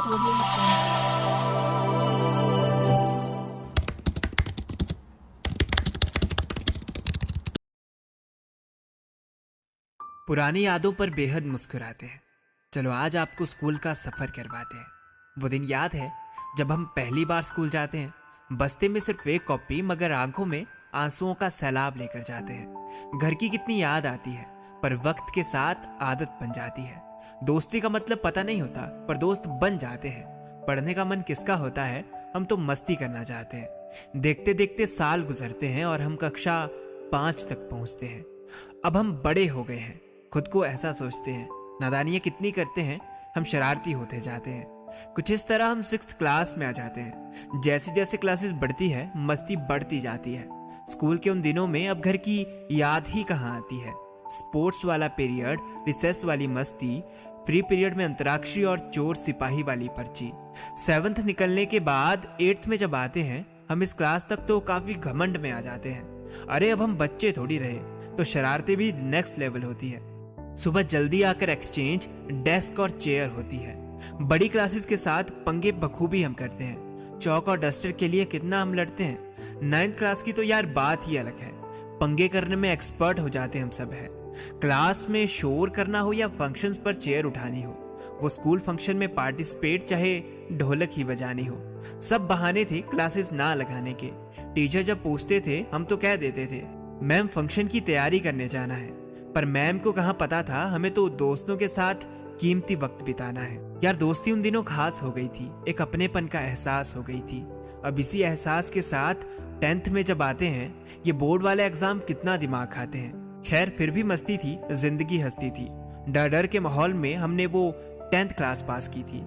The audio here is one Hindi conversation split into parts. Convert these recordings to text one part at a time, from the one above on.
Korean friend. पुरानी यादों पर बेहद मुस्कुराते हैं। चलो आज आपको स्कूल का सफ़र करवाते हैं। वो दिन याद है जब हम पहली बार स्कूल जाते हैं। बस्ते में सिर्फ एक कॉपी मगर आंखों में आंसुओं का सैलाब लेकर जाते हैं। घर की कितनी याद आती है पर वक्त के साथ आदत बन जाती है। दोस्ती का मतलब पता नहीं होता पर दोस्त बन जाते हैं। पढ़ने का मन किसका होता है, हम तो मस्ती करना चाहते हैं। देखते देखते साल गुजरते हैं और हम कक्षा 5 तक पहुंचते हैं। अब हम बड़े हो गए हैं, खुद को ऐसा सोचते हैं। नादानियाँ कितनी करते हैं, हम शरारती होते जाते हैं। कुछ इस तरह हम 6th क्लास में आ जाते हैं। जैसे जैसे क्लासेस बढ़ती है मस्ती बढ़ती जाती है। स्कूल के उन दिनों में अब घर की याद ही कहाँ आती है। स्पोर्ट्स वाला पीरियड, रिसेस वाली मस्ती, फ्री पीरियड में अंतराक्षरी और चोर सिपाही वाली पर्ची। 7th निकलने के बाद 8th में जब आते हैं हम इस क्लास तक तो काफी घमंड में आ जाते हैं। अरे अब हम बच्चे थोड़ी रहे, तो शरारतें भी नेक्स्ट लेवल होती है। सुबह जल्दी आकर एक्सचेंज, डेस्क और चेयर होती है। बड़ी क्लासेस के साथ पंगे बखूबी हम करते हैं। चौक और डस्टर के लिए कितना हम लड़ते हैं। 9th क्लास की तो यार बात ही अलग है। पंगे करने में एक्सपर्ट हो जाते हम सब है। क्लास में शोर करना हो या फंक्शंस पर चेयर उठानी हो, वो स्कूल फंक्शन में पार्टिसिपेट चाहे ढोलक ही बजानी हो, सब बहाने थे क्लासेस ना लगाने के। टीचर जब पूछते थे हम तो कह देते थे मैम फंक्शन की तैयारी करने जाना है। पर मैम को कहाँ पता था हमें तो दोस्तों के साथ कीमती वक्त बिताना है। यार दोस्ती उन दिनों खास हो गई थी, एक अपनेपन का एहसास हो गई थी। अब इसी एहसास के साथ 10th में जब आते हैं, ये बोर्ड वाले एग्जाम कितना दिमाग खाते हैं। खैर फिर भी मस्ती थी, जिंदगी हंसती थी। डर डर के माहौल में हमने वो 10th क्लास पास की थी।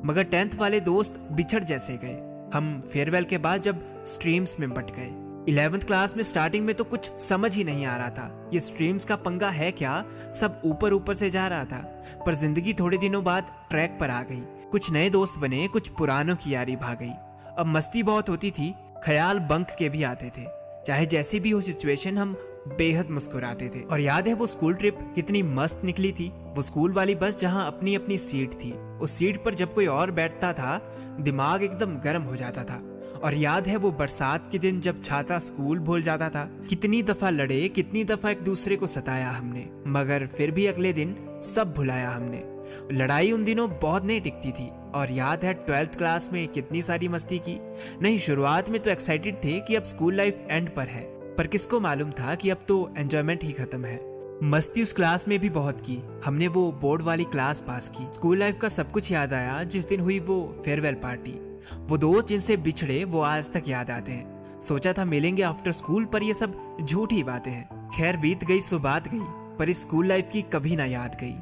मगर 10th वाले दोस्त बिछड़ जैसे गए। हम फेयरवेल के बाद जब स्ट्रीम्स में बट गए। 11th क्लास में स्टार्टिंग में तो कुछ समझ ही नहीं आ रहा था, ये स्ट्रीम्स का पंगा है क्या, सब ऊपर ऊपर से जा रहा था। पर जिंदगी थोड़े दिनों बाद ट्रैक पर आ गई। कुछ नए दोस्त बने, कुछ पुरानों की यारी भाग गई। अब मस्ती बहुत होती थी, ख्याल बंक के भी आते थे। चाहे जैसी भी हो सिचुएशन हम बेहद मुस्कुराते थे। और याद है वो स्कूल ट्रिप कितनी मस्त निकली थी। वो स्कूल वाली बस जहाँ अपनी अपनी सीट थी, उस सीट पर जब कोई और बैठता था दिमाग एकदम गर्म हो जाता था। और याद है वो बरसात के दिन जब छाता स्कूल भूल जाता था। कितनी दफा लड़े, कितनी दफा एक दूसरे को सताया हमने, मगर फिर भी अगले दिन सब भुलाया हमने। लड़ाई उन दिनों बहुत नहीं टिकती थी। और याद है 12th क्लास में कितनी सारी मस्ती की। नहीं, शुरुआत में तो एक्साइटेड थे कि अब स्कूल लाइफ एंड पर है, पर किसको मालूम था कि अब तो एंजॉयमेंट ही खत्म है। मस्ती उस क्लास में भी बहुत की हमने। वो बोर्ड वाली क्लास पास की। स्कूल लाइफ का सब कुछ याद आया जिस दिन हुई वो फेयरवेल पार्टी। वो दोस्त जिनसे बिछड़े वो आज तक याद आते हैं। सोचा था मिलेंगे आफ्टर स्कूल, पर ये सब झूठी बातें हैं। खैर बीत गई सो बात गई, पर इस स्कूल लाइफ की कभी ना याद गई।